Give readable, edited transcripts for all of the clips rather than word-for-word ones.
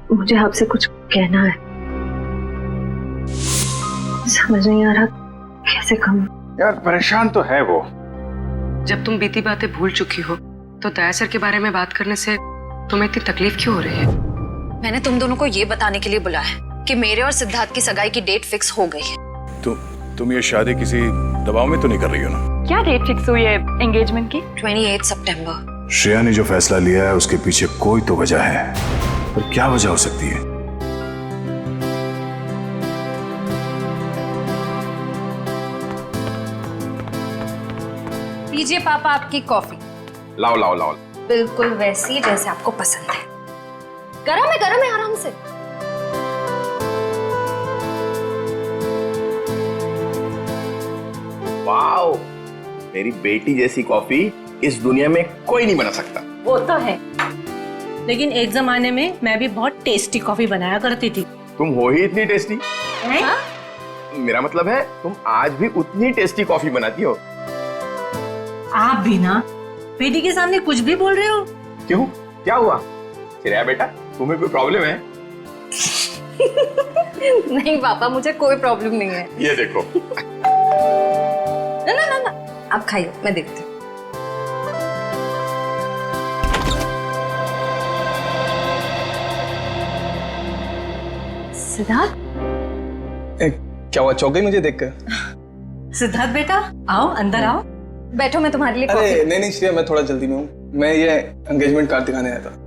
मुझे आपसे कुछ कहना है, समझ नहीं आ रहा कैसे कहूं। यार परेशान तो है वो। जब तुम बीती बातें भूल चुकी हो तो दया सर के बारे में बात करने से तुम्हें इतनी तकलीफ क्यों हो रही है? मैंने तुम दोनों को ये बताने के लिए बुलाया है कि मेरे और सिद्धार्थ की सगाई की डेट फिक्स हो गई है। तुम ये शादी किसी दबाव में तो नहीं कर रही हो ना? क्या डेट फिक्स हुई है एंगेजमेंट की? 28 सितंबर। श्रेया ने जो फैसला लिया है उसके पीछे कोई तो वजह है, पर क्या वजह हो सकती है? लीजिए पापा आपकी कॉफी। लाओ लाओ लाओ। बिल्कुल वैसी जैसे आपको पसंद है। गरम है आराम से। वाओ, मेरी बेटी जैसी कॉफी इस दुनिया में कोई नहीं बना सकता। वो तो है, लेकिन एक जमाने में मैं भी बहुत टेस्टी कॉफी बनाया करती थी। तुम हो ही इतनी टेस्टी। हाँ? मेरा मतलब है तुम आज भी उतनी टेस्टी कॉफी बनाती हो। आप भी ना बेटी के सामने कुछ भी बोल रहे हो। क्यों, क्या हुआ? श्रेया बेटा, तुम्हें कोई प्रॉब्लम है? नहीं पापा, मुझे कोई प्रॉब्लम नहीं है। ये देखो। ना आप खाइए, मैं देखती हूँ। सिद्धार्थ, क्या हुआ, चौक गई मुझे देखकर? सिद्धार्थ बेटा आओ, अंदर आओ। बैठो, मैं तुम्हारे लिए अरे कॉफी। नहीं श्रेया, मैं थोड़ा जल्दी में हूँ। मैं ये एंगेजमेंट कार्ड दिखाने आया था।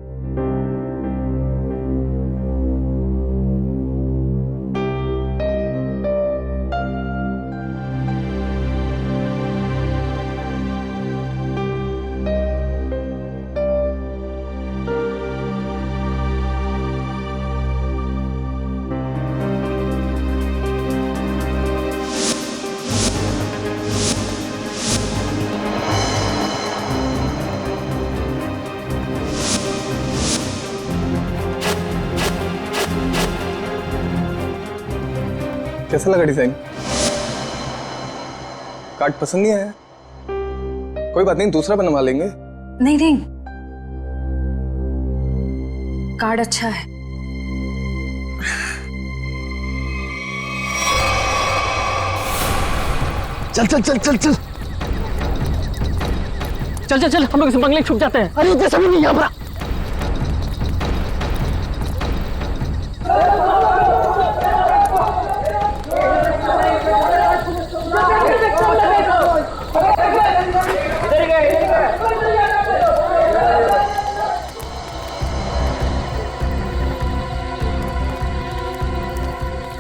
कैसा लगा डिजाइन? कार्ड पसंद नहीं आया? कोई बात नहीं, दूसरा बनवा लेंगे। नहीं, कार्ड अच्छा है। चल चल चल चल चल चल चल चल, हम लोग इस बंगले में छुप जाते हैं। अरे इतने समय नहीं, यहाँ पर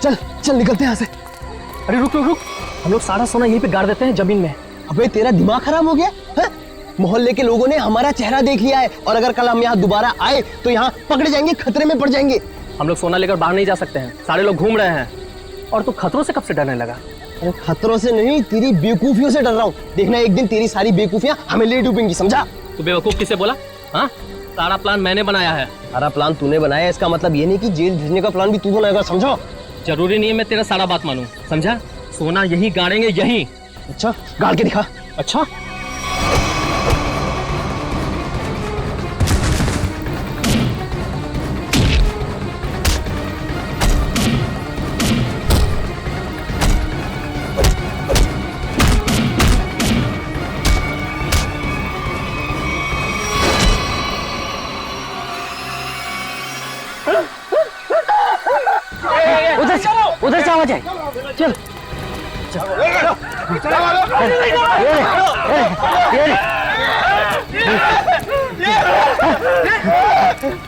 चल चल निकलते हैं यहाँ से। अरे रुक रुक रुक, हम लोग सारा सोना यहीं पे गाड़ देते हैं जमीन में। अबे तेरा दिमाग खराब हो गया है? मोहल्ले के लोगों ने हमारा चेहरा देख लिया है, और अगर कल हम यहाँ दोबारा आए तो यहाँ पकड़े जाएंगे, खतरे में पड़ जाएंगे। हम लोग सोना लेकर बाहर नहीं जा सकते हैं, सारे लोग घूम रहे हैं। और तू खतरों से कब से डरने लगा? अरे खतरों से नहीं, तेरी बेवकूफियों से डर रहा हूँ। देखना एक दिन तेरी सारी बेवकूफियां हमें ले डूबेंगी, समझा? तू बेवकूफ किसे बोला? हाँ, सारा प्लान मैंने बनाया है। सारा प्लान तूने बनाया, इसका मतलब ये नहीं कि जेल भेजने का प्लान भी तू बनाएगा, समझो? जरूरी नहीं है मैं तेरा सारा बात मानूं, समझा? सोना यहीं गाड़ेंगे, यहीं। अच्छा, गाड़ के दिखा। अच्छा, उधर से आवाज है। चल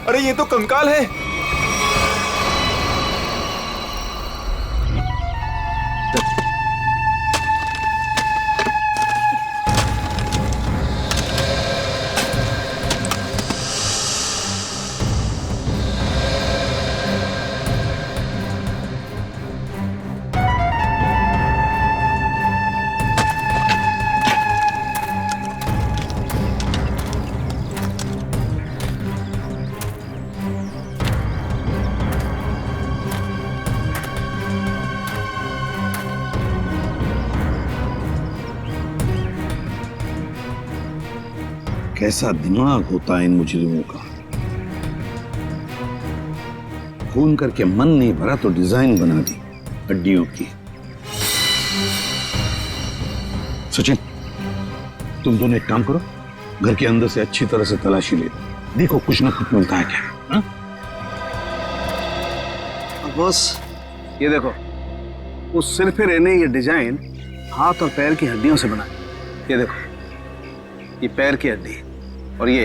अरे ये तो कंकाल है। कैसा दिमाग होता है इन मुजरिमों का। खून करके मन नहीं भरा तो डिजाइन बना दी हड्डियों की। सचिन, तुम दोनों एक काम करो, घर के अंदर से अच्छी तरह से तलाशी ले देखो कुछ ना कुछ मिलता है क्या। हा? बॉस ये देखो, उस सिर पे रहने ये डिजाइन हाथ और पैर की हड्डियों से बना है। ये देखो, ये पैर की हड्डी और ये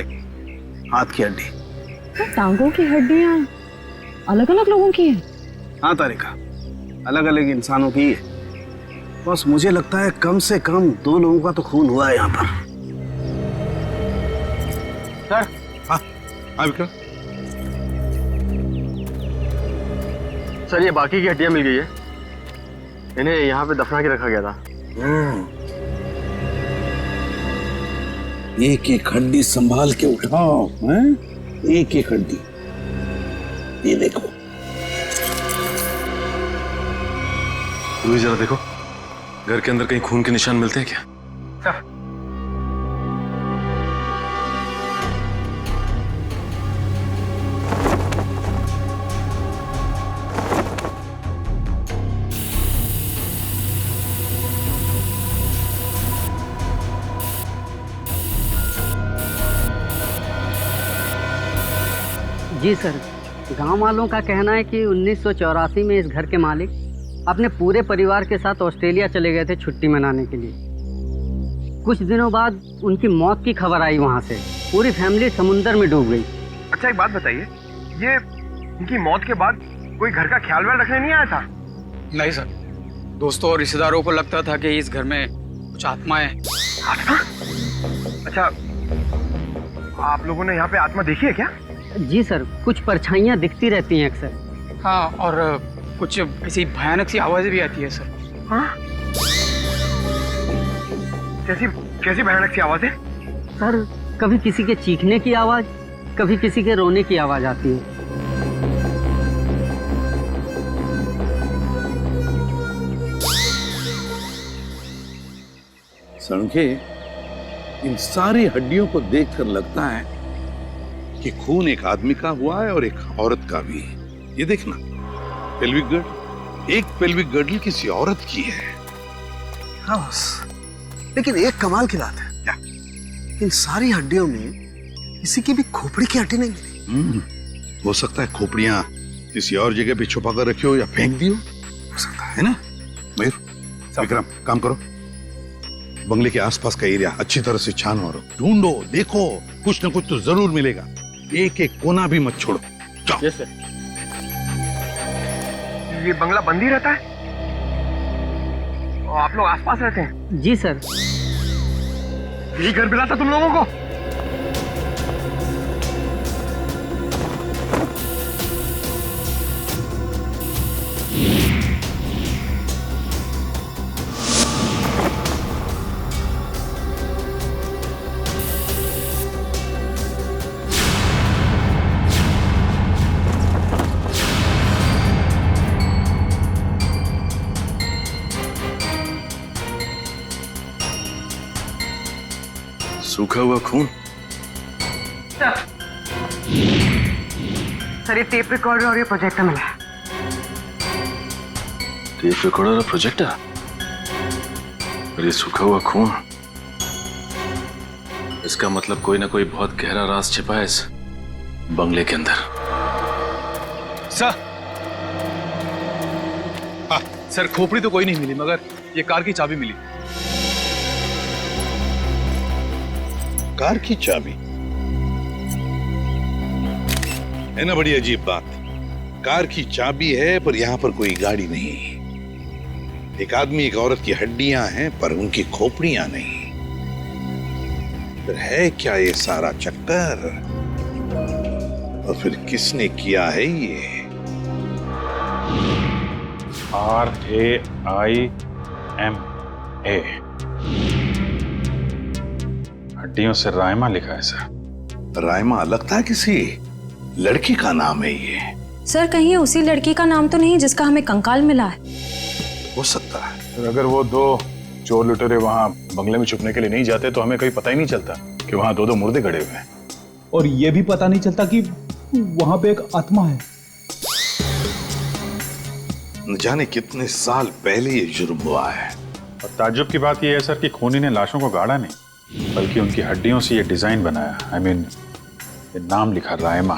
हाथ की हड्डी। टांगों की हड्डियां अलग अलग लोगों की है? हाँ तारिका, अलग अलग इंसानों की है। बस मुझे लगता है कम से कम 2 लोगों का तो खून हुआ है यहाँ पर। सर। हाँ विक्रम। सर ये बाकी की हड्डियां मिल गई है, इन्हें यहाँ पे दफना के रखा गया था। एक एक हड्डी संभाल के उठाओ, हैं? एक एक हड्डी। ये देखो, जरा देखो, घर के अंदर कहीं खून के निशान मिलते हैं क्या? जी सर, गांव वालों का कहना है कि 1984 में इस घर के मालिक अपने पूरे परिवार के साथ ऑस्ट्रेलिया चले गए थे छुट्टी मनाने के लिए। कुछ दिनों बाद उनकी मौत की खबर आई, वहां से पूरी फैमिली समुंदर में डूब गई। अच्छा एक बात बताइए, ये इनकी मौत के बाद कोई घर का ख्याल व्याल रखने नहीं आया था? नहीं सर, दोस्तों और रिश्तेदारों को लगता था कि इस घर में कुछ आत्माएं। आत्मा? अच्छा, आप लोगों ने यहाँ पे आत्मा देखी है क्या? जी सर, कुछ परछाइयाँ दिखती रहती हैं अक्सर। हाँ, और कुछ ऐसी भयानक सी आवाजें भी आती है सर। हाँ? कैसी भयानक सी आवाजें? सर, कभी किसी के चीखने की आवाज, कभी किसी के रोने की आवाज आती है। सणखे, इन सारी हड्डियों को देखकर लगता है कि खून एक आदमी का हुआ है और एक औरत का भी। ये देखना, पेल्विक गर्डल, एक पेल्विक गर्डल किसी औरत की है। हाँ बस, लेकिन एक कमाल की बात है, क्या? इन सारी हड्डियों में किसी की भी खोपड़ी की हड्डी नहीं मिली। हो सकता है खोपड़ियां किसी और जगह पे छुपा कर रखी हो या फेंक दी हो सकता है ना। मयूर, विक्रम, काम करो, बंगले के आसपास का एरिया अच्छी तरह से छानो और ढूंढो, देखो, कुछ ना कुछ तो जरूर मिलेगा। एक एक कोना भी मत छोड़ो। जाओ। Yes sir. ये बंगला बंद ही रहता है और आप लोग आसपास रहते हैं? जी सर। ये घर मिला था तुम लोगों को? सूखा हुआ खून। सर, ये टेप रिकॉर्डर और ये प्रोजेक्टर मिला है। टेप रिकॉर्डर और प्रोजेक्टर और ये सूखा हुआ खून, इसका मतलब कोई ना कोई बहुत गहरा राज छिपा है इस बंगले के अंदर। सर, सर खोपड़ी तो कोई नहीं मिली, मगर ये कार की चाबी मिली। कार की चाबी है ना, बड़ी अजीब बात। कार की चाबी है पर यहाँ पर कोई गाड़ी नहीं। एक आदमी एक औरत की हड्डियां हैं पर उनकी खोपड़ियां नहीं। फिर है क्या ये सारा चक्कर? और फिर किसने किया है ये? RAIMA, हड्डियों से रायमा लिखा है सर। रायमा लगता है किसी लड़की का नाम है ये। सर, कहीं उसी लड़की का नाम तो नहीं जिसका हमें कंकाल मिला है? हो सकता है। सर, अगर वो 2 चोर लुटेरे वहां बंगले में छुपने के लिए नहीं जाते तो हमें कहीं पता ही नहीं चलता कि वहां 2 मुर्दे गड़े हुए हैं। और ये भी पता नहीं चलता कि वहां पे एक आत्मा है। न जाने कितने साल पहले ये जुर्म हुआ है। और ताज्जुब की बात यह है सर कि खूनी ने लाशों को गाड़ा नहीं, बल्कि उनकी हड्डियों से ये डिजाइन बनाया। आई मीन ये नाम लिखा रायमा।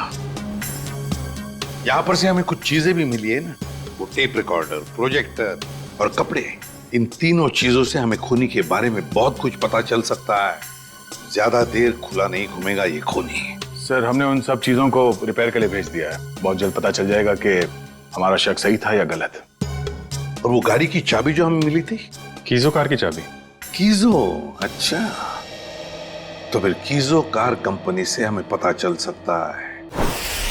यहाँ पर से हमें कुछ चीजें भी मिली है ना, वो टेप रिकॉर्डर, प्रोजेक्टर और कपड़े। इन तीनों चीजों से हमें खूनी के बारे में बहुत कुछ पता चल सकता है। ज्यादा देर खुला नहीं घूमेगा ये खूनी। सर हमने उन सब चीजों को रिपेयर के लिए भेज दिया है। बहुत जल्द पता चल जाएगा कि हमारा शक सही था या गलत। और वो गाड़ी की चाबी जो हमें मिली थी, कीजो कार की चाबी। कीजो, अच्छा। तो फिर कीजो कार कंपनी से हमें पता चल सकता है।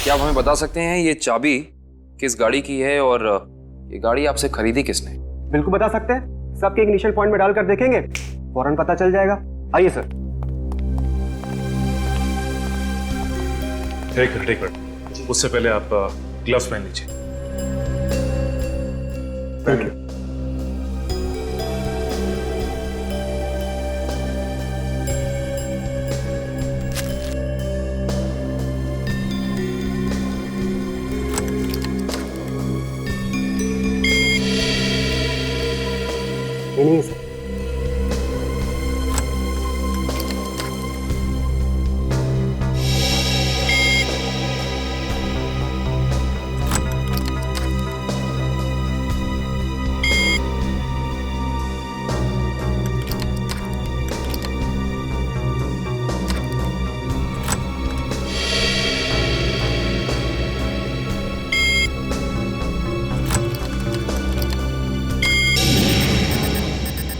क्या आप हमें बता सकते हैं ये चाबी किस गाड़ी की है और ये गाड़ी आपसे खरीदी किसने? बिल्कुल बता सकते हैं। सबके इनिशियल पॉइंट में डालकर देखेंगे, फौरन पता चल जाएगा। आइए सर। एक मिनट, उससे पहले आप ग्लव्स पहन लीजिए। Thank you. ये नहीं है सर।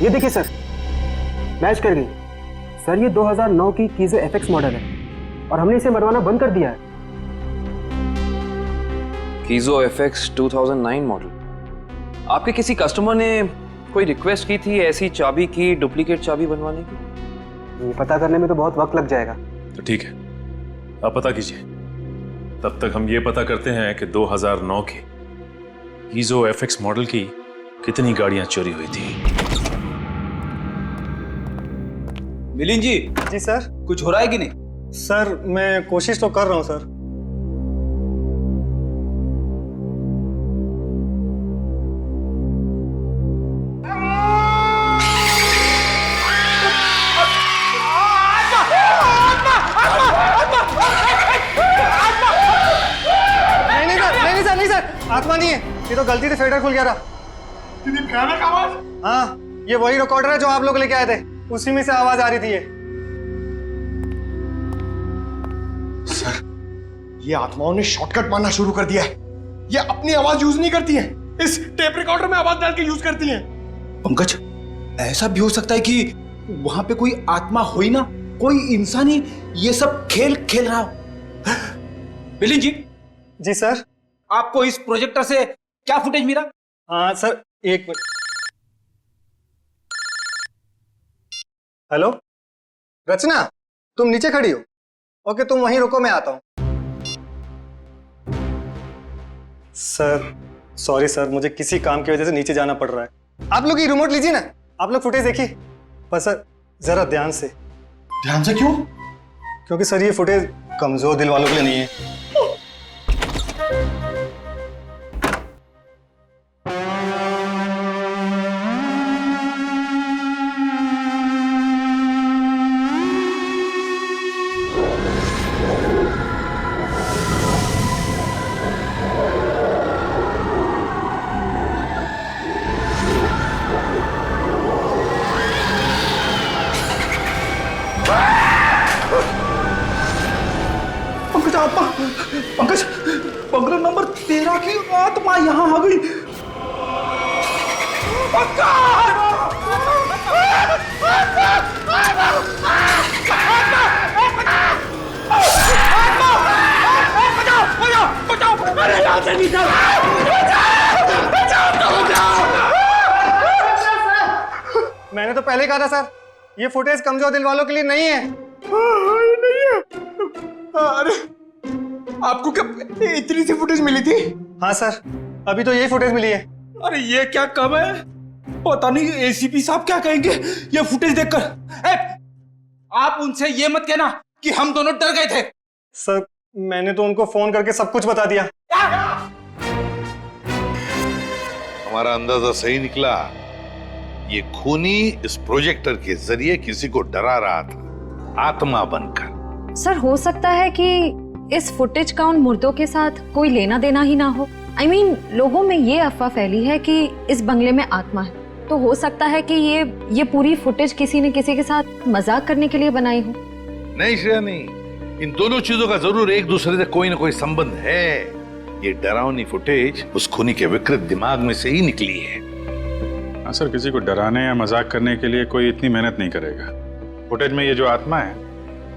ये देखिए सर, मैच कर गई सर। ये 2009 की कीजो एफएक्स मॉडल है और हमने इसे बनवाना बंद कर दिया है। कीजो एफएक्स 2009 मॉडल। आपके किसी कस्टमर ने कोई रिक्वेस्ट की थी ऐसी चाबी की डुप्लीकेट चाबी बनवाने की? ये पता करने में तो बहुत वक्त लग जाएगा। तो ठीक है, आप पता कीजिए। तब तक हम ये पता करते हैं कि 2009 के कीजो एफएक्स मॉडल की कितनी गाड़ियां चोरी हुई थी। मिलिंद जी। जी सर। कुछ हो रहा है कि नहीं? सर मैं कोशिश तो कर रहा हूं सर। नहीं सर, आत्मा नहीं है। ये तो गलती से फेडर खुल गया था। भयानक आवाज। हाँ, ये वही रिकॉर्डर है जो आप लोग लेके आए थे, उसी में से आवाज आ रही थी। ये सर, ये आत्माओं ने शॉर्टकट मारना शुरू कर दिया है। ये अपनी आवाज यूज नहीं करती हैं, इस टेप रिकॉर्डर में आवाज डाल के यूज करती हैं। पंकज, ऐसा भी हो सकता है कि वहां पे कोई आत्मा हो ही ना, कोई इंसान ही ये सब खेल खेल रहा हो। मिलिंद जी। जी सर। आपको इस प्रोजेक्टर से क्या फुटेज मिला? हाँ सर, एक मिनट। हेलो रचना, तुम नीचे खड़ी हो? ओके, तुम वहीं रुको, मैं आता हूं। सर सॉरी सर, मुझे किसी काम की वजह से नीचे जाना पड़ रहा है। आप लोग ये रिमोट लीजिए ना, आप लोग फुटेज देखिए। पर सर जरा ध्यान से। ध्यान से क्यों? क्योंकि सर ये फुटेज कमजोर दिल वालों के लिए नहीं है। पंकज आत्मा, पंकज, बंगला नंबर 13 की आत्मा यहाँ आ गई। मैंने तो पहले कहा था सर, ये फुटेज कमजोर दिल वालों के लिए नहीं है। नहीं है। अरे आपको क्या इतनी सी फुटेज मिली थी? हाँ सर, अभी तो यही फुटेज मिली है। अरे ये क्या कम है, पता नहीं एसीपी साहब क्या कहेंगे ये फुटेज देखकर। आप उनसे ये मत कहना कि हम दोनों डर गए थे। सर मैंने तो उनको फोन करके सब कुछ बता दिया। हमारा अंदाजा सही निकला। ये खूनी इस प्रोजेक्टर के जरिए किसी को डरा रहा था, आत्मा बनकर। सर हो सकता है कि इस फुटेज का उन मुर्दों के साथ कोई लेना देना ही ना हो। I mean, लोगों में ये अफवाह फैली है कि इस बंगले में आत्मा है, तो हो सकता है कि ये पूरी फुटेज किसी ने किसी के साथ मजाक करने के लिए बनाई हो। नहीं श्रेया नहीं, इन दोनों चीजों का जरूर एक दूसरे से कोई ना कोई संबंध है। ये डरावनी फुटेज उस खूनी के विकृत दिमाग में से ही निकली है। हाँ सर, किसी को डराने या मजाक करने के लिए कोई इतनी मेहनत नहीं करेगा। फुटेज में ये जो आत्मा है,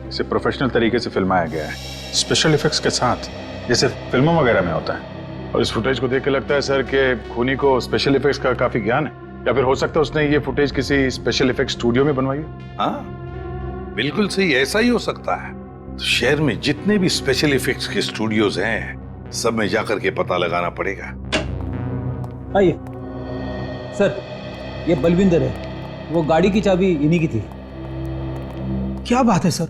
इसे प्रोफेशनल तरीके से फिल्माया गया है, स्पेशल इफेक्ट्स के साथ, जैसे फिल्मों वगैरह में होता है। और इस फुटेज को देख के लगता है सर कि खूनी को स्पेशल इफेक्ट्स का काफी ज्ञान है, या फिर हो सकता है उसने ये फुटेज किसी स्पेशल इफेक्ट्स स्टूडियो में बनवाई है। हाँ बिल्कुल सही, ऐसा ही हो सकता है। तो शहर में जितने भी स्पेशल इफेक्ट्स के स्टूडियोज हैं, सब में जाकर के पता लगाना पड़ेगा। आइए सर, ये बलविंदर है, वो गाड़ी की चाबी इन्हीं की थी। क्या बात है सर,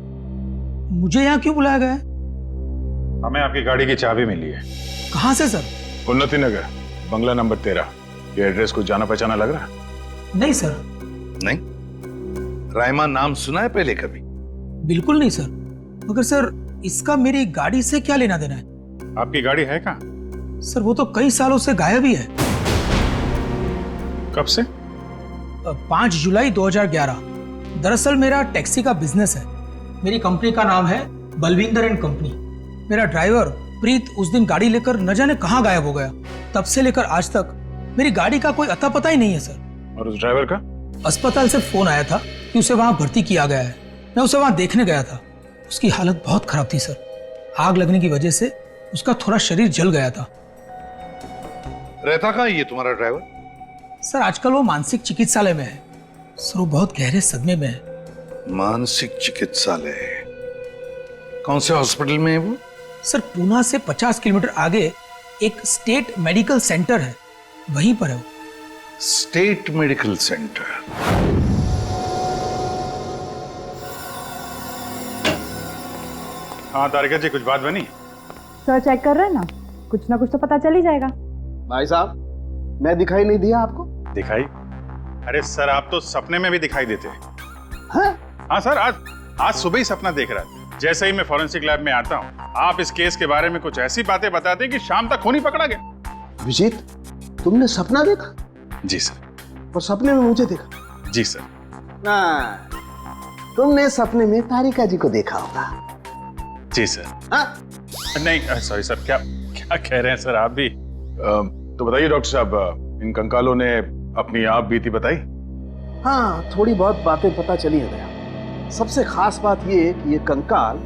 मुझे यहाँ क्यों बुलाया गया है? हमें आपकी गाड़ी की चाबी मिली है। कहाँ से सर? उन्नति नगर, बंगला नंबर 13। ये एड्रेस को जाना पहचाना लग रहा है? नहीं सर। नहीं? रायमा नाम सुना है पहले कभी? बिल्कुल नहीं सर। मगर सर, इसका मेरी गाड़ी से क्या लेना देना है? आपकी गाड़ी है कहाँ? सर वो तो कई सालों से गायब ही है। कब से? 5 जुलाई 2011। दरअसल मेरा टैक्सी का बिजनेस है। मेरी कंपनी का नाम है बलविंदर एंड कंपनी। मेरा ड्राइवर प्रीत उस दिन गाड़ी लेकर न जाने कहाँ गायब हो गया। तब से लेकर आज तक मेरी गाड़ी का कोई अता पता ही नहीं है सर। और उस ड्राइवर का? अस्पताल से फोन आया था कि उसे वहां भर्ती किया गया है। मैं उसे वहां देखने गया था। उसकी हालत बहुत खराब थी सर। आग लगने की वजह से उसका थोड़ा शरीर जल गया था। रहता कहाँ ये तुम्हारा ड्राइवर? सर आजकल वो मानसिक चिकित्सालय में है। सर वो बहुत गहरे सदमे में है। मानसिक चिकित्सालय? कौन से हॉस्पिटल में है वो? सर पूना से 50 किलोमीटर आगे एक स्टेट मेडिकल सेंटर है, वहीं पर है वो। State medical centre? हाँ तारिका जी, कुछ बात बनी? सर चेक कर रहे हैं ना, कुछ ना कुछ तो पता चल ही जाएगा। भाई साहब, मैं दिखाई नहीं दिया आपको? दिखाई? अरे सर, आप तो सपने में भी दिखाई देते हैं। हाँ सर, आज सुबह ही सपना देख रहा था। जैसे ही मैं फॉरेंसिक लैब में आता हूँ, आप इस केस के बारे में कुछ ऐसी बातें बताते हैं कि शाम तक खूनी पकड़ा गया। विजीत, तुमने सपना देखा? जी सर। और सपने में मुझे देखा? जी सर। ना, तुमने सपने में तारिका जी को देखा होगा। जी सर। नहीं सॉरी सर, क्या कह रहे हैं सर आप भी? तो बताइए डॉक्टर साहब, इन कंकालों ने अपनी आप बीती बताई? हाँ, थोड़ी बहुत बातें पता चली है दया। सबसे खास बात ये है कि ये कंकाल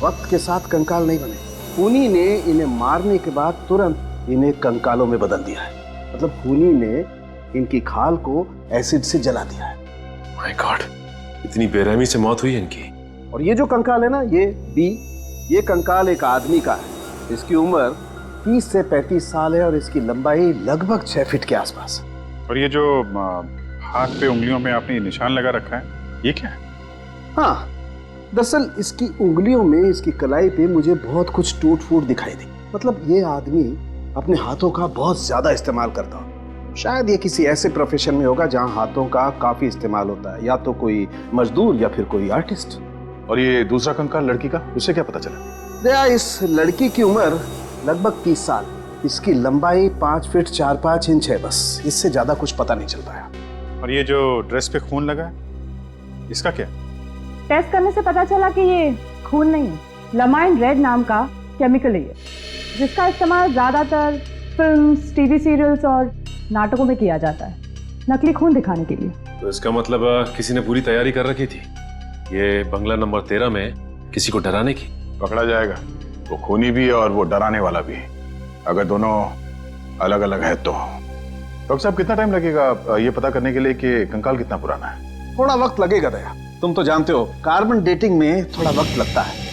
वक्त के साथ कंकाल नहीं बने। खूनी ने इन्हें मारने के बाद तुरंत इन्हें कंकालों में बदल दिया है। मतलब खूनी ने इनकी खाल को एसिड से जला दिया है। माय गॉड, इतनी बेरहमी से मौत हुई है इनकी। और ये जो कंकाल है ना, ये कंकाल एक आदमी का है। इसकी उम्र 30 से 35 साल है और इसकी लंबाई लगभग 6 फीट के आसपास है। और ये जो हाथ पे उंगलियों में आपने निशान लगा रखा है, ये क्या है? हाँ, दरअसल इसकी उंगलियों में, इसकी कलाई पे मुझे बहुत कुछ टूट फूट दिखाई दी। मतलब ये आदमी अपने हाथों का बहुत ज्यादा इस्तेमाल करता हो। शायद ये किसी ऐसे प्रोफेशन में होगा जहाँ हाथों का काफी इस्तेमाल होता है, या तो कोई मजदूर या फिर कोई आर्टिस्ट। और ये दूसरा कंकाल लड़की का, उसे क्या पता चला? दया, इस लड़की की उम्र लगभग 30 साल। इसकी लंबाई 5 फीट 4-5 इंच है, बस इससे ज्यादा कुछ पता नहीं चल पाया। और ये जो ड्रेस पे खून लगा है, इसका क्या? टेस्ट करने से पता चला कि ये खून नहीं है, लमाइन रेड नाम का केमिकल है ये, जिसका इस्तेमाल ज्यादातर फिल्म्स, टीवी सीरियल्स और नाटकों में किया जाता है, नकली खून दिखाने के लिए। तो इसका मतलब किसी ने पूरी तैयारी कर रखी थी ये बंगला नंबर 13 में किसी को डराने की। पकड़ा जाएगा, वो खूनी भी है और वो डराने वाला भी, अगर दोनों अलग अलग है तो। डॉक्टर साहब, कितना टाइम लगेगा ये पता करने के लिए कि कंकाल कितना पुराना है? थोड़ा वक्त लगेगा दया, तुम तो जानते हो कार्बन डेटिंग में थोड़ा वक्त लगता है।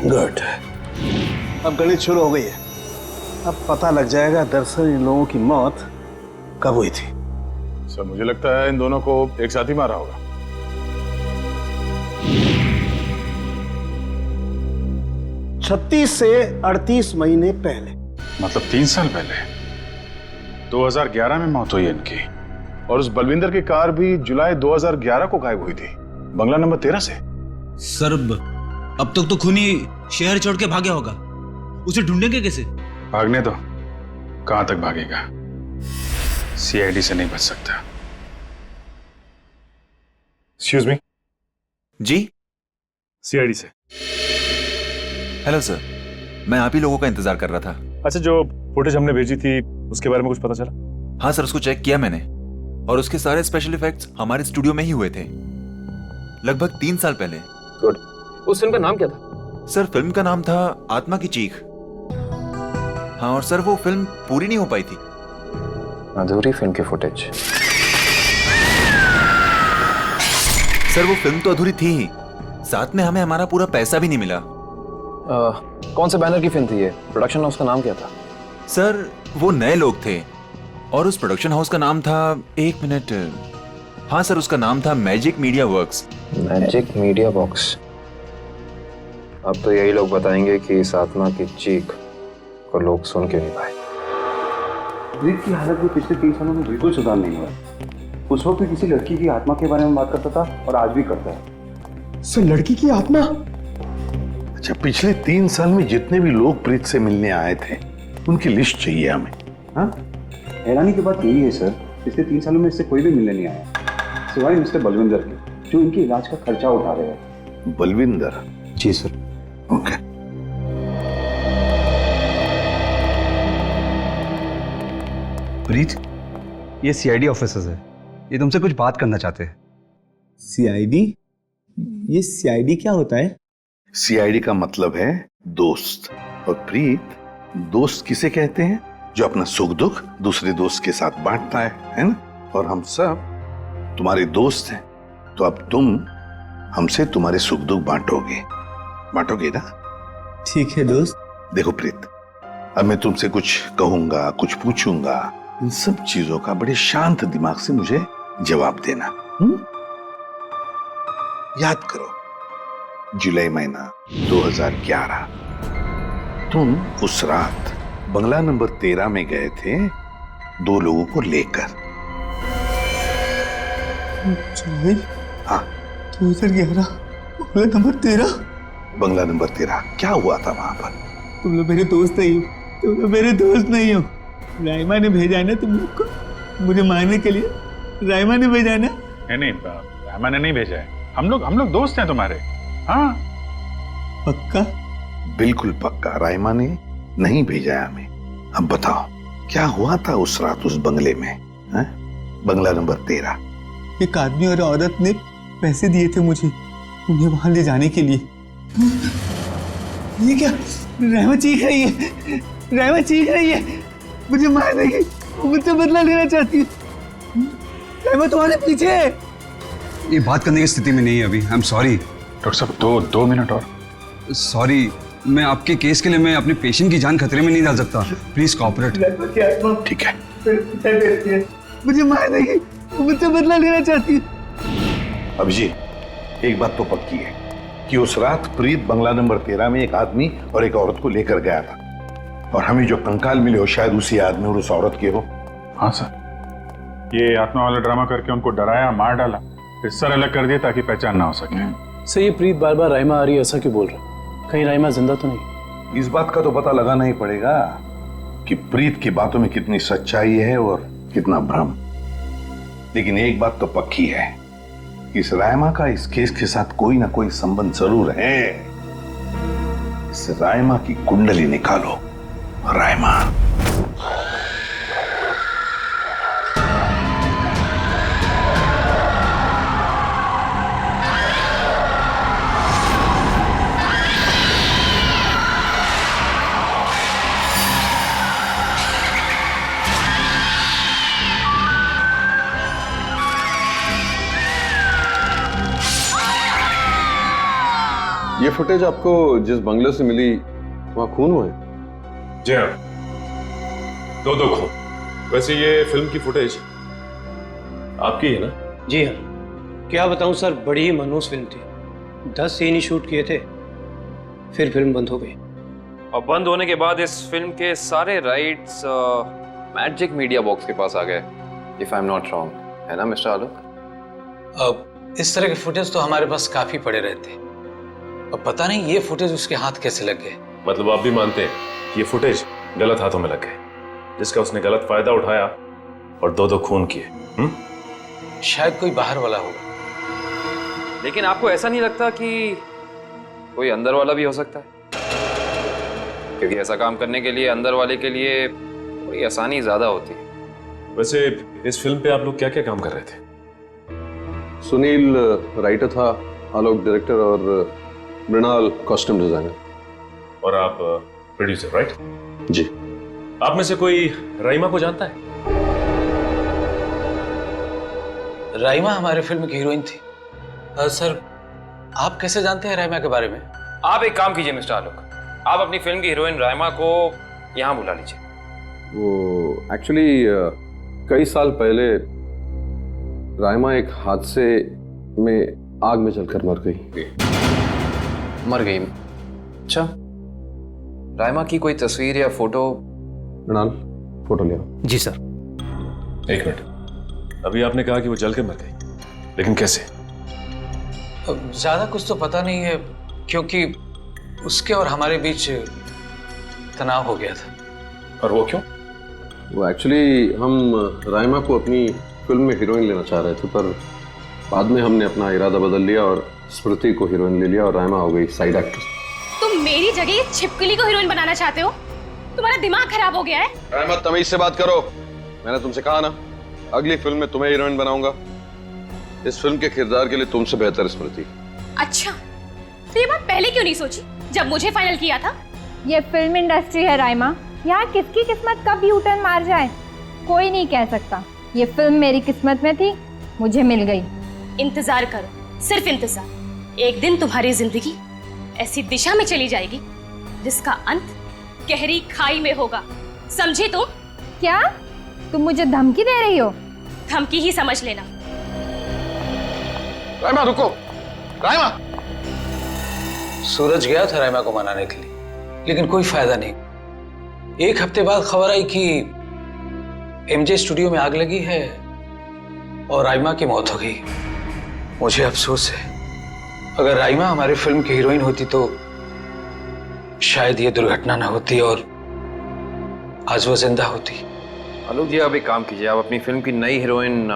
गुड। अब गणित शुरू हो गई है। अब पता लग जाएगा दरअसल इन लोगों की मौत कब हुई थी। सर मुझे लगता है इन दोनों को एक साथ ही मारा होगा। 36 से 38 महीने पहले, मतलब 3 साल पहले 2011 में मौत हुई इनकी। और उस बलविंदर की कार भी जुलाई 2011 को गायब हुई थी, बंगला नंबर 13 से। सर अब तक तो खूनी शहर छोड़ के भागा होगा, उसे ढूंढेंगे कैसे? भागने दो, कहां तक भागेगा? सीआईडी से नहीं बच सकता। Excuse me. जी सीआईडी से। हेलो सर, मैं आप ही लोगों का इंतजार कर रहा था। अच्छा, जो फुटेज हमने भेजी थी उसके बारे में कुछ पता चला? हाँ सर, उसको चेक किया मैंने और उसके सारे स्पेशल इफेक्ट्स हमारे स्टूडियो में ही हुए थे, लगभग 3 साल पहले। गुड। उस फिल्म का नाम क्या था? सर फिल्म का नाम था आत्मा की चीख। हाँ, और सर वो फिल्म पूरी नहीं हो पाई थी। अधूरी फिल्म की फुटेज। सर वो फिल्म तो अधूरी थी ही, साथ में हमें हमारा पूरा पैसा भी नहीं मिला। कौन से बैनर की फिल्म थी ये? प्रोडक्शन हाउस का नाम क्या था? सर वो नए लोग थे और उस प्रोडक्शन हाउस का नाम था, 1 मिनट, हाँ सर उसका नाम था magic media works. Magic media works. अब तो यही लोग बताएंगे कि इस आत्मा की चीख को लोग सुन क्यों नहीं पाए। प्रीत की हालत भी पिछले 3 सालों में बिल्कुल सुधार नहीं हुआ। उस वक्त भी किसी लड़की की आत्मा के बारे में बात करता था और आज भी करता है। सर लड़की की आत्मा? अच्छा, पिछले 3 साल में जितने भी लोग प्रीत से मिलने आए थे उनकी लिस्ट चाहिए हमें। हाँ, हैरानी की बात यही है सर, पिछले 3 सालों में इससे कोई भी मिलने नहीं आया सिवाय मिस्टर बलविंदर के, जो इनके इलाज का खर्चा उठा रहे हैं। बलविंदर? जी सर। ओके। प्रीत, ये सीआईडी ऑफिसर्स है, ये तुमसे कुछ बात करना चाहते हैं। सीआईडी? ये सीआईडी क्या होता है? सीआईडी का मतलब है दोस्त। और प्रीत, दोस्त किसे कहते हैं? जो अपना सुख दुख दूसरे दोस्त के साथ बांटता है ना? और हम सब तुम्हारे दोस्त हैं, तो अब तुम हमसे तुम्हारे सुख दुख बांटोगे ना? ठीक है दोस्त। देखो प्रीत, अब मैं तुमसे कुछ कहूंगा, कुछ पूछूंगा, इन सब चीजों का बड़े शांत दिमाग से मुझे जवाब देना। याद करो, जुलाई महीना 2011, तुम उस रात बंगला नंबर 13 में गए थे 2 लोगों को लेकर। हाँ, 2011 बंगला नंबर 13। बंगला नंबर 13, क्या हुआ था वहां पर? तुम लोग मेरे दोस्त नहीं हो, तुम लोग मेरे दोस्त नहीं हो। राइमा ने भेजा है ना तुम लोग को मुझे मारने के लिए? राइमा ने भेजा है ना? नहीं, राइमा ने नहीं भेजा है। हम लोग दोस्त हैं तुम्हारे। हाँ पक्का? बिल्कुल पक्का, राइमा ने नहीं भेजा है हमें। अब बताओ क्या हुआ था उस रात उस बंगले में, है? बंगला नंबर 13। एक आदमी और औरत ने पैसे दिए थे मुझे उन्हें वहां ले जाने के लिए। ये क्या? राइमा चीख रही है, राइमा चीख रही है, मुझे मार देगी, मुझसे बदला लेना चाहती है। राइमा तुम्हारे पीछे है। ये बात करने की स्थिति में नहीं है अभी। आई एम सॉरी डॉक्टर साहब, 2 मिनट और। सॉरी, मैं आपके केस के लिए मैं अपने पेशेंट की जान खतरे में नहीं डाल सकता। Please cooperate. ठीक है। मुझे मार देगी, मुझसे बदला लेना चाहती है। अभिजीत, एक बात तो पक्की है कि उस रात प्रीत बंगला नंबर 13 में एक आदमी और एक औरत को लेकर गया था, और हमें जो कंकाल मिले हो शायद उसी आदमी और उस औरत के हो। हाँ सर, ये आत्मा वाला ड्रामा करके उनको डराया, मार डाला, फिर सर अलग कर दिया ताकि पहचान ना हो सके। सर, ये प्रीत बार बार राइमा आ रही है ऐसा क्यों बोल रहा है? कहीं राइमा जिंदा तो नहीं? इस बात का तो पता लगाना ही पड़ेगा कि प्रीत की बातों में कितनी सच्चाई है और कितना भ्रम। लेकिन एक बात तो पक्की है, इस राइमा का इस केस के साथ कोई ना कोई संबंध जरूर है। इस राइमा की कुंडली निकालो। राइमा। ये फुटेज आपको जिस बंगले से मिली वहाँ खून हुए? जी हाँ, दो खून। वैसे ये फिल्म की फुटेज आपकी है ना? जी हाँ, क्या बताऊं सर, बड़ी ही मनहूस फिल्म थी। 10 सीन ही शूट किए थे, फिर फिल्म बंद हो गई। और बंद होने के बाद इस फिल्म के सारे राइट्स मैजिक मीडिया बॉक्स के पास आ गए, if I am not wrong, है ना मिस्टर आलोक? अब इस तरह के फुटेज तो हमारे पास काफी पड़े रहते, अब पता नहीं ये फुटेज उसके हाथ कैसे लग गए। मतलब आप भी मानते हैं कि ये फुटेज गलत हाथों में लग गए, जिसका उसने गलत फायदा उठाया और दो खून किए? शायद कोई बाहर वाला होगा। लेकिन आपको ऐसा नहीं लगता कि कोई अंदर वाला भी हो सकता है? क्योंकि ऐसा काम करने के लिए अंदर वाले के लिए थोड़ी आसानी ज्यादा होती है। वैसे इस फिल्म पे आप लोग क्या क्या काम कर रहे थे? सुनील राइटर था, आलोक डायरेक्टर और मृणाल कॉस्ट्यूम डिजाइनर। और आप प्रोड्यूसर, राइट? जी। आप में से कोई राइमा को जानता है? राइमा हमारे फिल्म की हीरोइन थी। सर, आप कैसे जानते हैं राइमा के बारे में? आप एक काम कीजिए मिस्टर आलोक, आप अपनी फिल्म की हीरोइन राइमा को यहाँ बुला लीजिए। वो एक्चुअली कई साल पहले राइमा एक हादसे में आग में जलकर मर गई। मर गई? अच्छा, राइमा की कोई तस्वीर या फोटो? मृणाल, फोटो ले आओ। जी सर। एक मिनट, अभी आपने कहा कि वो जल के मर गई, लेकिन कैसे? अब ज्यादा कुछ तो पता नहीं है, क्योंकि उसके और हमारे बीच तनाव हो गया था। और वो क्यों? वो एक्चुअली हम राइमा को अपनी फिल्म में हीरोइन लेना चाह रहे थे, पर बाद में हमने अपना इरादा बदल लिया और स्मृति को हीरोइन ले लिया और राइमा हो गई साइड एक्ट्रेस। तुम मेरी जगह ये छिपकली को हीरोइन बनाना चाहते हो? तुम्हारा दिमाग खराब हो गया है? राइमा, तमीज से बात करो। मैंने तुमसे कहा ना, अगली फिल्म में तुम्हें हीरोइन बनाऊंगा। इस फिल्म के किरदार के लिए तुमसे बेहतर स्मृति। अच्छा, तो ये बात पहले क्यों नहीं सोची जब मुझे फाइनल किया था? ये फिल्म इंडस्ट्री है राइमा, यहाँ किसकी किस्मत कब यू टर्न मार जाए कोई नहीं कह सकता। ये फिल्म मेरी किस्मत में थी, मुझे मिल गई। इंतजार करो, सिर्फ इंतजार। एक दिन तुम्हारी जिंदगी ऐसी दिशा में चली जाएगी जिसका अंत गहरी खाई में होगा, समझे तुम? क्या तुम मुझे धमकी दे रही हो? धमकी ही समझ लेना। राइमा रुको, राइमा। सूरज गया था राइमा को मनाने के लिए, लेकिन कोई फायदा नहीं। एक हफ्ते बाद खबर आई कि एमजे स्टूडियो में आग लगी है और राइमा की मौत हो गई। मुझे अफसोस है, अगर राइमा हमारी फिल्म की हीरोइन होती तो शायद ये दुर्घटना ना होती और आज वो जिंदा होती। आलोक जी, आप एक काम कीजिए, आप अपनी फिल्म की नई हीरोइन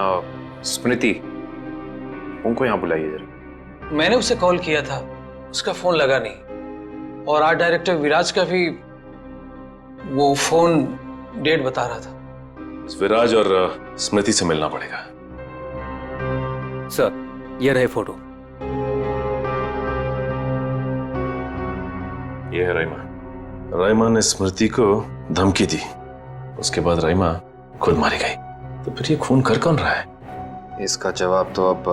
स्मृति, उनको यहाँ बुलाइए जरा। मैंने उसे कॉल किया था, उसका फोन लगा नहीं, और आर्ट डायरेक्टर विराज का भी वो फोन डेट बता रहा था। विराज और स्मृति से मिलना पड़ेगा। सर, ये रहे फोटो। ये है राइमा। राइमा ने स्मृति को धमकी दी, उसके बाद राइमा खुद मारी गई। तो फिर ये खून कर कौन रहा है? इसका जवाब तो अब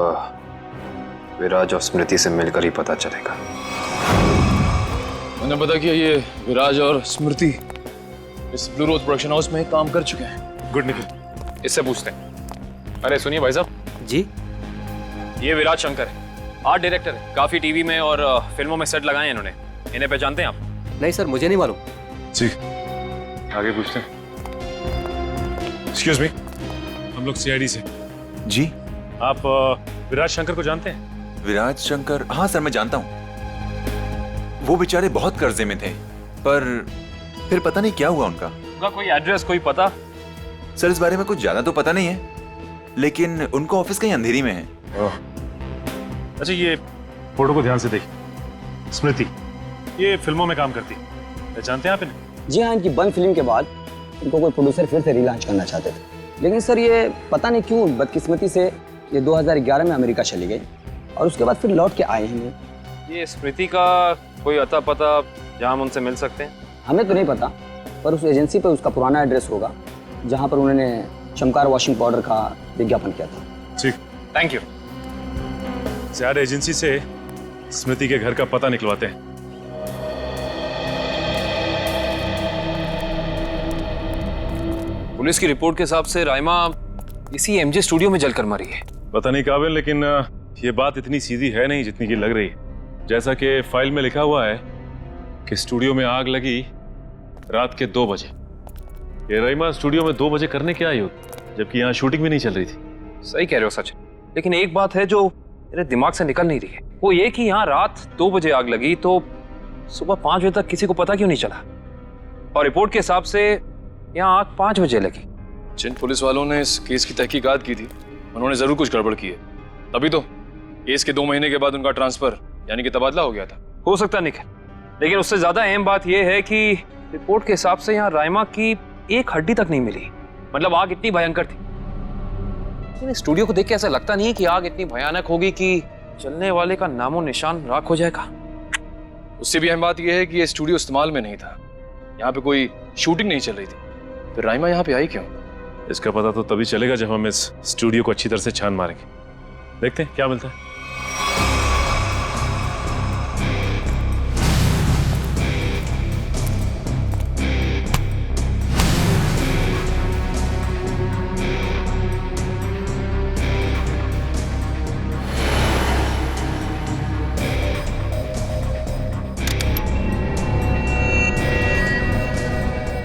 विराज और स्मृति से मिलकर ही पता चलेगा। मैंने पता किया, ये विराज और स्मृति इस ब्लू रोज प्रोडक्शन हाउस में काम कर चुके हैं। गुड निकल, इससे पूछते हैं। अरे सुनिए भाई साहब जी, ये विराज शंकर है, आर्ट डायरेक्टर है, काफी टीवी में और फिल्मों में सेट लगाए हैं इन्होंने। इन्हें पहचानते हैं आप? नहीं सर, मुझे नहीं मालूम। जी, आगे पूछते हैं। एक्सक्यूज मी, हम लोग सीआईडी से। जी। आप विराज शंकर को जानते हैं? विराज शंकर? हाँ सर, मैं जानता हूँ। वो बेचारे बहुत कर्जे में थे, पर फिर पता नहीं क्या हुआ उनका। उनका कोई एड्रेस, कोई पता? सर, इस बारे में कुछ ज्यादा तो पता नहीं है, लेकिन उनका ऑफिस कहीं अंधेरी में है। अच्छा, ये फोटो को ध्यान से देखिए। स्मृति ये फिल्मों में काम करती है, पहचानते हैं आप इन्हें? जी हाँ, इनकी बंद फिल्म के बाद इनको कोई प्रोड्यूसर फिर से रिलॉन्च करना चाहते थे, लेकिन सर ये पता नहीं क्यों बदकिस्मती से ये 2011 में अमेरिका चली गई और उसके बाद फिर लौट के आए हैं। ये स्मृति का कोई अता पता जहाँ हम उनसे मिल सकते हैं? हमें तो नहीं पता, पर उस एजेंसी पर उसका पुराना एड्रेस होगा जहाँ पर उन्होंने चमकार वॉशिंग पाउडर का विज्ञापन किया था। ठीक, थैंक यू। ज़्यादा एजेंसी से स्मृति के घर का पता निकलवाते हैं। पुलिस की रिपोर्ट के हिसाब से राइमा इसी एमजे स्टूडियो में जलकर मरी है। पता नहीं काबिल, लेकिन ये बात इतनी सीधी है नहीं जितनी की लग रही है। जैसा कि फाइल में लिखा हुआ है कि स्टूडियो में आग लगी रात के 2 बजे। ये राइमा स्टूडियो में 2 बजे करने क्या आई होगी, जबकि यहाँ शूटिंग भी नहीं चल रही थी। सही कह रहे हो सचिन, लेकिन एक बात है जो मेरे दिमाग से निकल नहीं रही है, वो ये कि यहाँ रात 2 बजे आग लगी तो सुबह 5 बजे तक किसी को पता क्यों नहीं चला? और रिपोर्ट के हिसाब से यहाँ आग 5 बजे लगी। जिन पुलिस वालों ने इस केस की तहकीकात की थी उन्होंने जरूर कुछ गड़बड़ की है, तभी तो केस के 2 महीने के बाद उनका ट्रांसफर यानी कि तबादला हो गया था। हो सकता है निखिल, लेकिन उससे ज्यादा अहम बात यह है कि रिपोर्ट के हिसाब से यहाँ राइमा की एक हड्डी तक नहीं मिली। मतलब आग इतनी भयंकर थी। स्टूडियो को देख के ऐसा लगता नहीं है कि आग इतनी भयानक होगी कि चलने वाले का नामो निशान राख हो जाएगा। उससे भी अहम बात यह है कि ये स्टूडियो इस्तेमाल में नहीं था, यहाँ पे कोई शूटिंग नहीं चल रही थी, फिर राइमा यहाँ पे आई क्यों? इसका पता तो तभी चलेगा जब हम इस स्टूडियो को अच्छी तरह से छान मारेंगे। देखते हैं क्या मिलता है।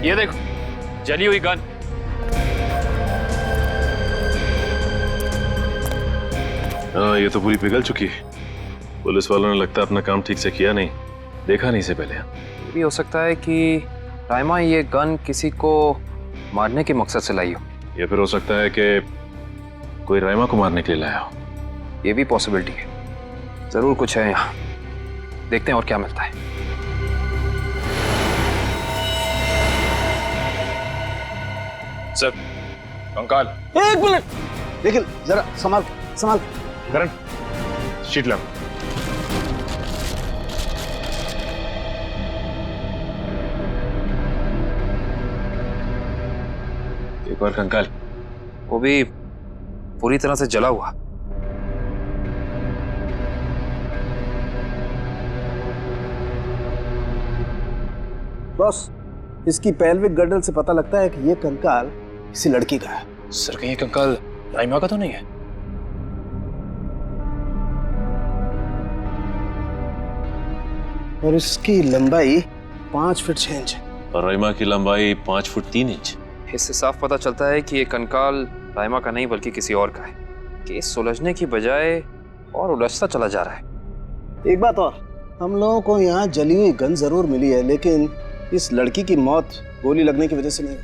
ये देखो, जली हुई गन। हाँ, ये तो पूरी पिघल चुकी है। पुलिस वालों ने लगता है अपना काम ठीक से किया नहीं, देखा नहीं इसे पहले। ये भी हो सकता है कि राइमा ये गन किसी को मारने के मकसद से लाई हो, या फिर हो सकता है कि कोई राइमा को मारने के लिए लाया हो। ये भी पॉसिबिलिटी है। जरूर कुछ है यहाँ, देखते हैं और क्या मिलता है। सर, कंकाल। 1 मिनट, लेकिन जरा संभाल संभाल। करण, शीट ला। एक और कंकाल, वो भी पूरी तरह से जला हुआ। बॉस, इसकी पेल्विक गर्डल से पता लगता है कि ये कंकाल किसी लड़की का है। सर, कहीं ये कंकाल राइमा का तो नहीं है? और इसकी लंबाई 5 फीट 6 इंच है। और राइमा की लंबाई 5 फुट 3 इंच। इससे साफ पता चलता है कि ये कंकाल राइमा का नहीं बल्कि किसी और का है। केस सुलझने की बजाय और उलझता चला जा रहा है। एक बात और, हम लोगों को यहाँ जली हुई गन जरूर मिली है, लेकिन इस लड़की की मौत गोली लगने की वजह से नहीं,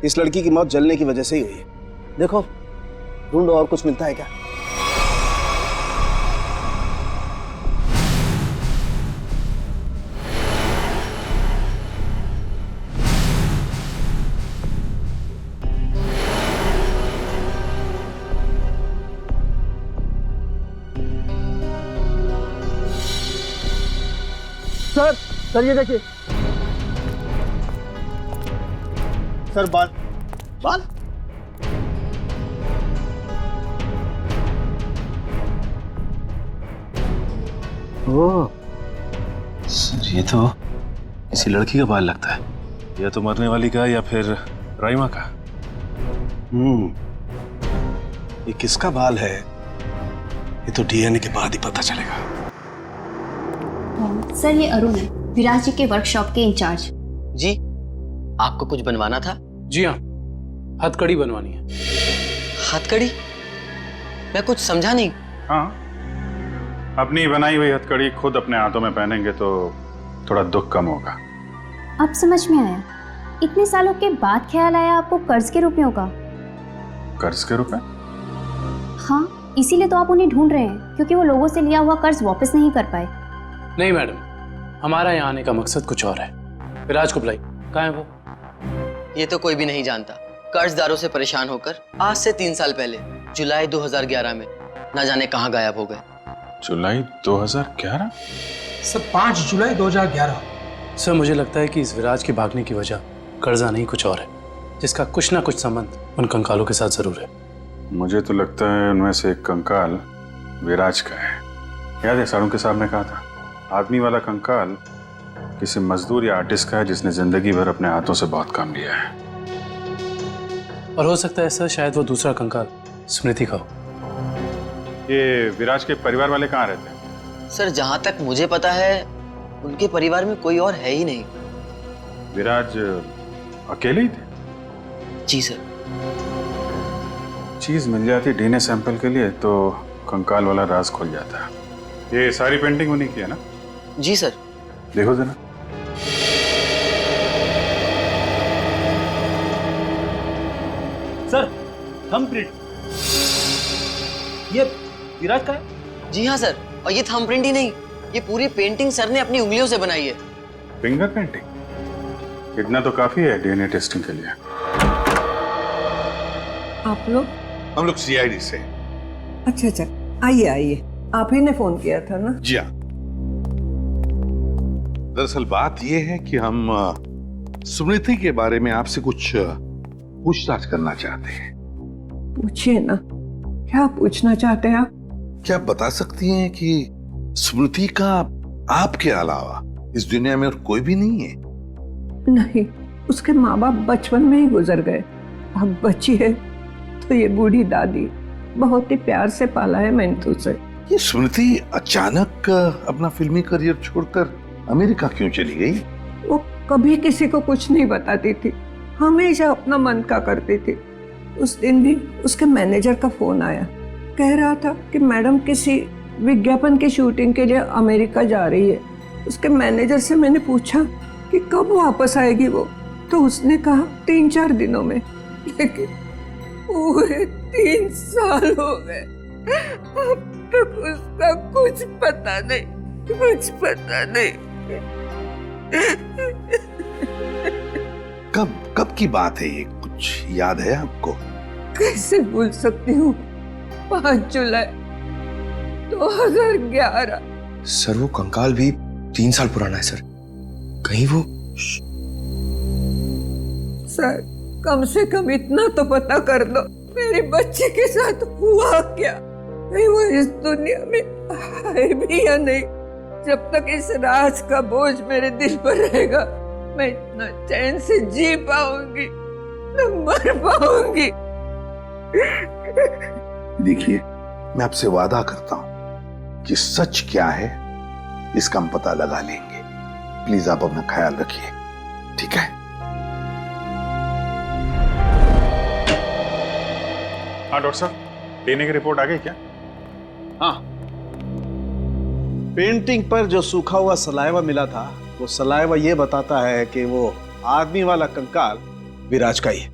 इस लड़की की मौत जलने की वजह से ही हुई है। देखो, ढूंढो और कुछ मिलता है क्या। सर ये देखिए सर, बाल बाल। ओह सर, ये तो किसी लड़की का बाल लगता है, या तो मरने वाली का या फिर राइमा का। ये किसका बाल है ये तो डीएनए के बाद ही पता चलेगा। सर, ये अरुण है, विराज जी के वर्कशॉप के इंचार्ज। जी, आपको कुछ बनवाना था? जी हाँ, हथकड़ी बनवानी है। हथकड़ी? मैं कुछ समझा नहीं। हाँ, अपनी बनाई हुई हथकड़ी खुद अपने हाथों में पहनेंगे तो थोड़ा दुख कम होगा। अब समझ में आया, इतने सालों के बाद ख्याल आया आपको कर्ज के रुपयों का। कर्ज के रुपए? हाँ, इसीलिए तो आप उन्हें ढूंढ रहे हैं, क्योंकि वो लोगों से लिया हुआ कर्ज वापस नहीं कर पाए। नहीं मैडम, हमारा यहाँ आने का मकसद कुछ और है। विराज को बुलाई, कहाँ है वो? ये तो कोई भी नहीं जानता। कर्जदारों से परेशान होकर आज से 3 साल पहले जुलाई 2011 में ना जाने कहाँ गायब हो गए। जुलाई 2011? सर, 5 जुलाई 2011। सर, मुझे लगता है कि इस विराज के भागने की वजह कर्जा नहीं कुछ और है, जिसका कुछ ना कुछ संबंध उन कंकालों के साथ जरूर है। मुझे तो लगता है उनमें से एक कंकाल विराज का है। याद है सारुण के साहब ने कहा था, आदमी वाला कंकाल किसी मजदूर या आर्टिस्ट का है जिसने जिंदगी भर अपने हाथों से बहुत काम लिया है। और हो सकता है सर शायद वो दूसरा कंकाल स्मृति का हो। ये विराज के परिवार वाले कहाँ रहते हैं? सर जहाँ तक मुझे पता है उनके परिवार में कोई और है ही नहीं। विराज अकेले ही थे? जी सर। चीज मिल जाती डीएनए सैंपल के लिए तो कंकाल वाला राज खुल जाता। ये सारी पेंटिंग उन्हीं की है ना? जी सर। देखो जरा। सर थंबप्रिंट ये विराज का है? जी हाँ सर, और ये थंबप्रिंट ही नहीं, ये पूरी पेंटिंग सर ने अपनी उंगलियों से बनाई है। Finger painting? इतना तो काफी है डीएनए टेस्टिंग के लिए। आप लोग? हम लोग सीआईडी से। अच्छा अच्छा, आइए आइए, आप ही ने फोन किया था ना? जी हाँ। दरअसल बात यह है कि हम स्मृति के बारे में आपसे कुछ पूछताछ करना चाहते हैं। पूछिए ना, क्या पूछना चाहते हैं आप? क्या आप बता सकती हैं कि स्मृति का आपके अलावा इस दुनिया में और कोई भी नहीं है? नहीं, उसके माँ बाप बचपन में ही गुजर गए। अब बची है तो ये बूढ़ी दादी, बहुत ही प्यार से पाला है मैंने उसे। ये स्मृति अचानक अपना फिल्मी करियर छोड़कर अमेरिका क्यों चली गई? वो कभी किसी को कुछ नहीं बताती थी, हमेशा अपना मन का करती थी। उस दिन भी उसके मैनेजर का फोन आया, कह रहा था कि मैडम किसी विज्ञापन की शूटिंग के लिए अमेरिका जा रही है। उसके मैनेजर से मैंने पूछा कि कब वापस आएगी वो, तो उसने कहा 3-4 दिनों में। लेकिन पूरे 3 साल हो गए, अब तक उसका कुछ पता नहीं, कुछ पता नहीं। कब की बात है ये, कुछ याद है आपको? कैसे भूल सकती हूँ, 5 जुलाई 2011। सर वो कंकाल भी 3 साल पुराना है सर, कहीं वो। सर कम से कम इतना तो पता कर दो, मेरी बच्ची के साथ हुआ क्या? कहीं वो इस दुनिया में है भी या नहीं? जब तक इस राज का बोझ मेरे दिल पर रहेगा, मैं इतना चैन से जी पाऊंगी न मर पाऊंगी। देखिए, मैं आपसे वादा करता हूं कि सच क्या है इसका हम पता लगा लेंगे। प्लीज आप अपना ख्याल रखिए, ठीक है? हाँ डॉक्टर साहब, डीएनए की रिपोर्ट आ गई क्या? हाँ, पेंटिंग पर जो सूखा हुआ सलाइवा मिला था, वो सलाइवा ये बताता है कि वो आदमी वाला कंकाल विराज का ही है।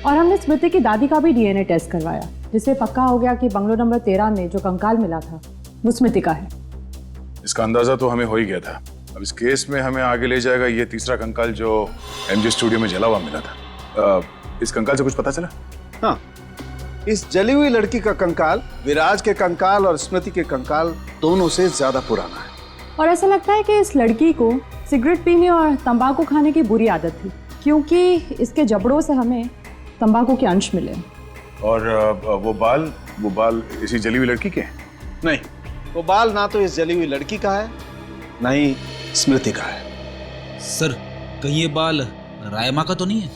और हमने स्मृति की दादी का भी डीएनए टेस्ट करवाया, जिससे पक्का हो गया कि बंगलो नंबर 13 में जो कंकाल मिला था वो स्मृति का है। इसका अंदाजा तो हमें हो ही गया था। अब इस केस में हमें आगे ले जाएगा ये तीसरा कंकाल जो एमजे स्टूडियो में जला हुआ मिला था। इस कंकाल से कुछ पता चला? हाँ, इस जली हुई लड़की का कंकाल विराज के कंकाल और स्मृति के कंकाल दोनों से ज्यादा पुराना है। और ऐसा लगता है कि इस लड़की को सिगरेट पीने और तंबाकू खाने की बुरी आदत थी, क्योंकि इसके जबड़ों से हमें तंबाकू के अंश मिले। और वो बाल इसी जली हुई लड़की के हैं? नहीं, वो बाल ना तो इस जली हुई लड़की का है, ना ही स्मृति का है। सर कहीं ये बाल रायमा का तो नहीं है?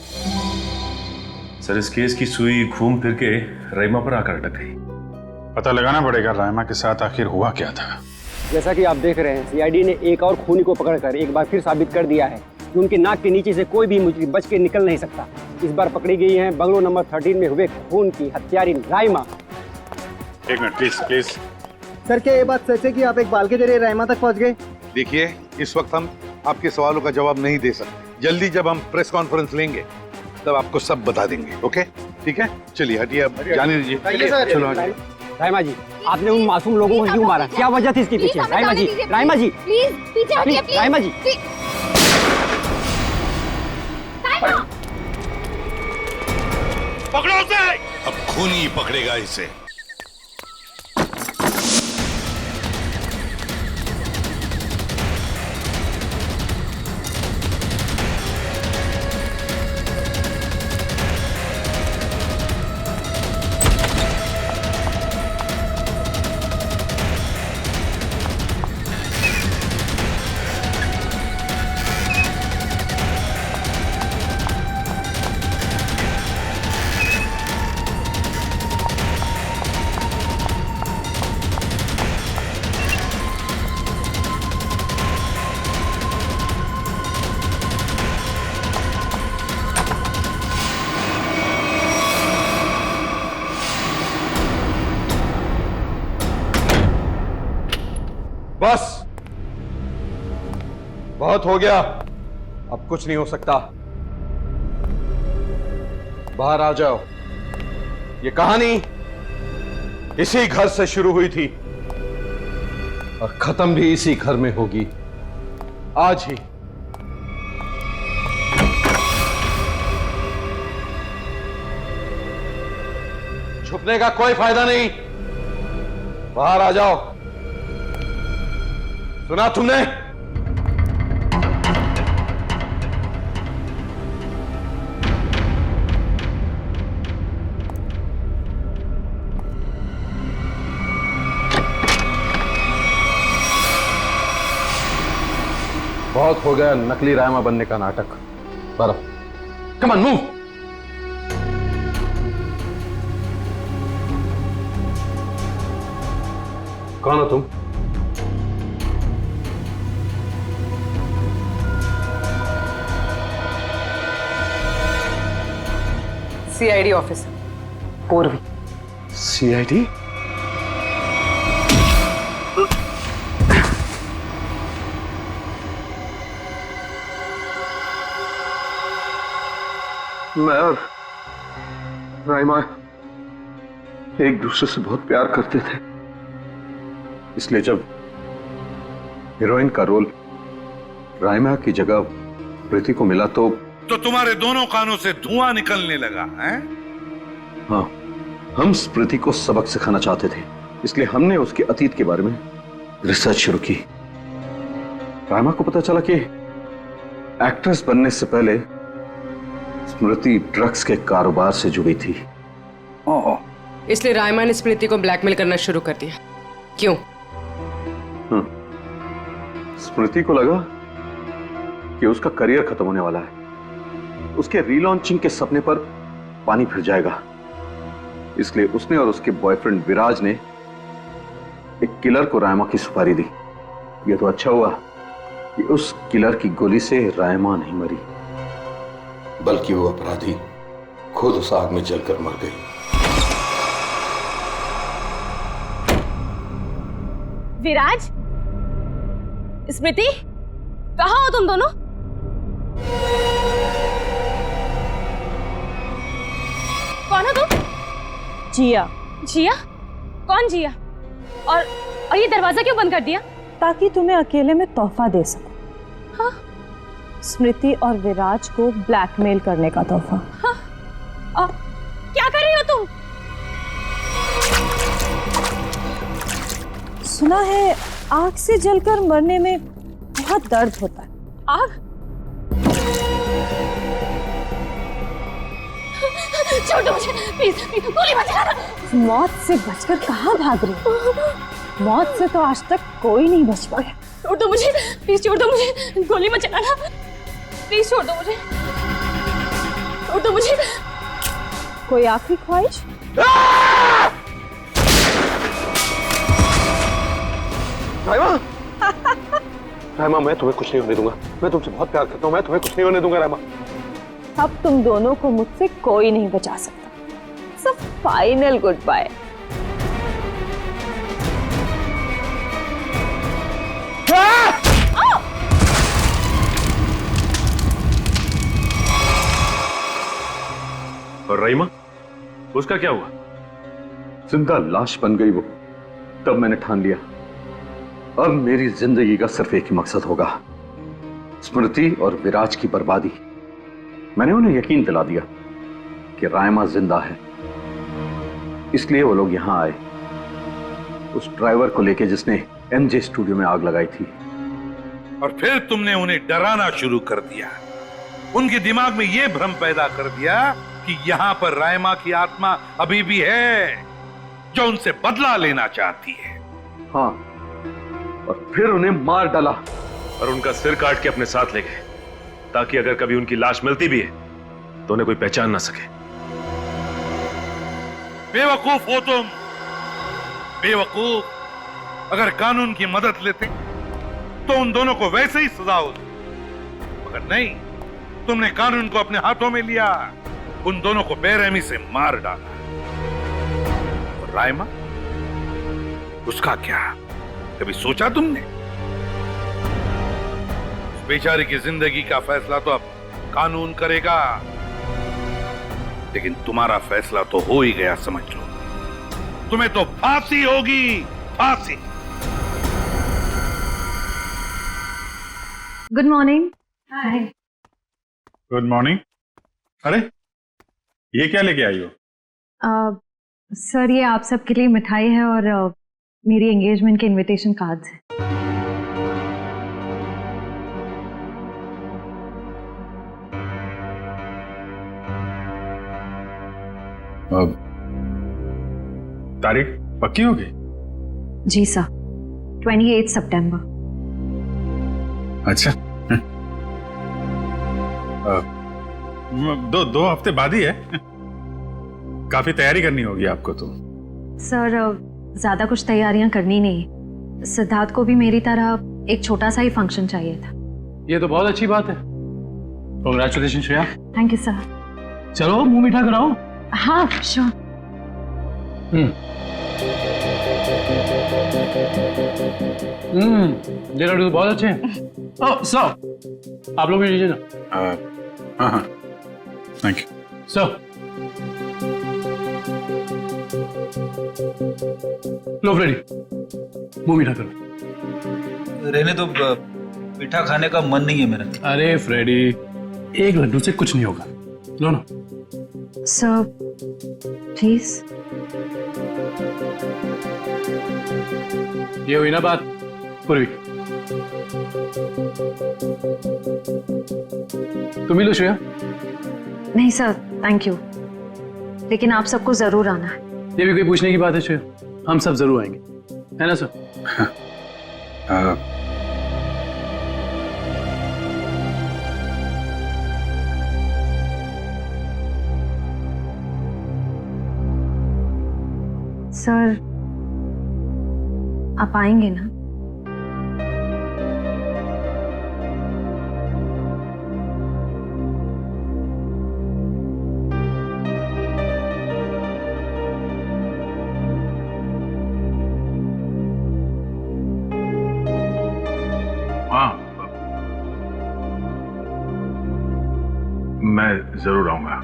सर इस केस की सुई घूम फिर के रायमा पर आकर अटक गई। पता लगाना पड़ेगा रायमा के साथ आखिर हुआ क्या था। जैसा कि आप देख रहे हैं, सीआईडी ने एक और खूनी को पकड़कर एक बार फिर साबित कर दिया है कि उनके नाक के नीचे से कोई भी मुजरिम बच के निकल नहीं सकता। इस बार पकड़ी गई है बंगलो नंबर 13 में हुए खून की हत्यारी रायमा। एक मिनट प्लीज। सर क्या ये बात सच है कि आप एक बाल के जरिए रायमा तक पहुंच गए? देखिए, इस वक्त हम आपके सवालों का जवाब नहीं दे सकते। जल्दी जब हम प्रेस कॉन्फ्रेंस लेंगे तब आपको सब बता देंगे। ओके, ठीक है? चलिए हटिए, अब जाने दीजिए। चलो हटिए। रायमा जी, आपने उन मासूम लोगों को क्यों मारा? क्या वजह थी इसके पीछे? रायमा जी, रायमा जी, प्लीज पीछे हटिए, प्लीज। रायमा जी, पकड़ो उसे। अब खूनी पकड़ेगा इसे। बस, बहुत हो गया, अब कुछ नहीं हो सकता। बाहर आ जाओ। ये कहानी इसी घर से शुरू हुई थी और खत्म भी इसी घर में होगी, आज ही। छुपने का कोई फायदा नहीं, बाहर आ जाओ। सुना तुमने? बहुत हो गया नकली रायमा बनने का नाटक। बरो, कम ऑन मूव। कौन हो तुम? सीआईडी ऑफिसर पूर्वी। सीआईडी? मैं और राइमा एक दूसरे से बहुत प्यार करते थे, इसलिए जब हीरोइन का रोल राइमा की जगह प्रीति को मिला तो तुम्हारे दोनों कानों से धुआं निकलने लगा है? हाँ, हम स्मृति को सबक सिखाना चाहते थे, इसलिए हमने उसके अतीत के बारे में रिसर्च शुरू की। राइमा को पता चला कि एक्ट्रेस बनने से पहले स्मृति ड्रग्स के कारोबार से जुड़ी थी। इसलिए रायमा ने स्मृति को ब्लैकमेल करना शुरू कर दिया। क्यों? स्मृति को लगा कि उसका करियर खत्म होने वाला है, उसके रीलॉन्चिंग के सपने पर पानी फिर जाएगा, इसलिए उसने और उसके बॉयफ्रेंड विराज ने एक किलर को रायमा की सुपारी दी। यह तो अच्छा हुआ कि उस किलर की गोली से रायमा नहीं मरी, बल्कि वो अपराधी खुद उस आग में जलकर मर गई। विराज, स्मृति, कहाँ हो तुम दोनों? कौन हो तुम? जिया। जिया? कौन जिया? और ये दरवाजा क्यों बंद कर दिया? ताकि तुम्हें अकेले में तोहफा दे सकूं। हाँ? स्मृति और विराज को ब्लैकमेल करने का तोहफा। हाँ? क्या कर रही हो तुम? सुना है आग से जलकर मरने में बहुत दर्द होता है। आग? छोड़ दो मुझे, प्लीज, गोली मत चलाना। मौत से बचकर कहाँ भाग रही हो? मौत से तो आज तक कोई नहीं बच पाया। छोड़ दो मुझे, प्लीज छोड़ दो मुझे, गोली मत चलाना, प्लीज छोड़ दो मुझे, छोड़ दो मुझे। कोई आखिरी ख्वाहिश? राइमा, राइमा, मैं तुम्हें कुछ नहीं होने दूंगा। मैं तुमसे बहुत प्यार करता हूँ, मैं तुम्हें कुछ नहीं होने दूंगा राइमा। अब तुम दोनों को मुझसे कोई नहीं बचा सकता। सब फाइनल गुड बाय। और रहीमा, उसका क्या हुआ? जिंदा लाश बन गई वो। तब मैंने ठान लिया, अब मेरी जिंदगी का सिर्फ एक ही मकसद होगा, स्मृति और विराज की बर्बादी। मैंने उन्हें यकीन दिला दिया कि रायमा जिंदा है, इसलिए वो लोग यहां आए, उस ड्राइवर को लेके जिसने एमजे स्टूडियो में आग लगाई थी। और फिर तुमने उन्हें डराना शुरू कर दिया, उनके दिमाग में यह भ्रम पैदा कर दिया कि यहां पर रायमा की आत्मा अभी भी है, जो उनसे बदला लेना चाहती है। हाँ, और फिर उन्हें मार डाला और उनका सिर काट के अपने साथ ले गए, ताकि अगर कभी उनकी लाश मिलती भी है तो उन्हें कोई पहचान ना सके। बेवकूफ हो तुम, बेवकूफ। अगर कानून की मदद लेते तो उन दोनों को वैसे ही सजा होती, मगर नहीं, तुमने कानून को अपने हाथों में लिया, उन दोनों को बेरहमी से मार डाला। और रायमा, उसका क्या? कभी सोचा तुमने? उस बेचारी की जिंदगी का फैसला तो अब कानून करेगा, लेकिन तुम्हारा फैसला तो हो ही गया, समझ लो। तुम्हें तो फांसी होगी, फांसी। Good morning. Hi. Good morning. अरे ये क्या लेके आई हो? सर ये आप सबके लिए मिठाई है और मेरी एंगेजमेंट के इनविटेशन कार्ड्स हैं। तारीख पक्की होगी? जी सर, 28 सितंबर। अच्छा। दो हफ्ते बाद ही है। काफी तैयारी करनी होगी आपको तो। सर ज्यादा कुछ तैयारियां करनी नहीं, सिद्धार्थ को भी मेरी तरह एक छोटा सा ही फंक्शन चाहिए था। ये तो बहुत अच्छी बात है। Congratulation Shreya. Thank you sir. चलो मुंह मीठा कराओ। हाँ श्योर। ये लड्डू तो बहुत अच्छे हैं। ओह सर, आप लोग भी लीजिए ना। हाँ थैंक यू सर। लो फ्रेडी, मुंह मीठा करो। रहने तो मीठा खाने का मन नहीं है मेरा। अरे फ्रेडी, एक लड्डू से कुछ नहीं होगा, लो ना। Sir please. ये हुई ना बात पूर्वी। तुम ही लो श्रेया। नहीं सर थैंक यू, लेकिन आप सबको जरूर आना है। ये भी कोई पूछने की बात है श्रेया? हम सब जरूर आएंगे, है ना सर? सर आप आएंगे ना? हाँ मैं जरूर आऊंगा।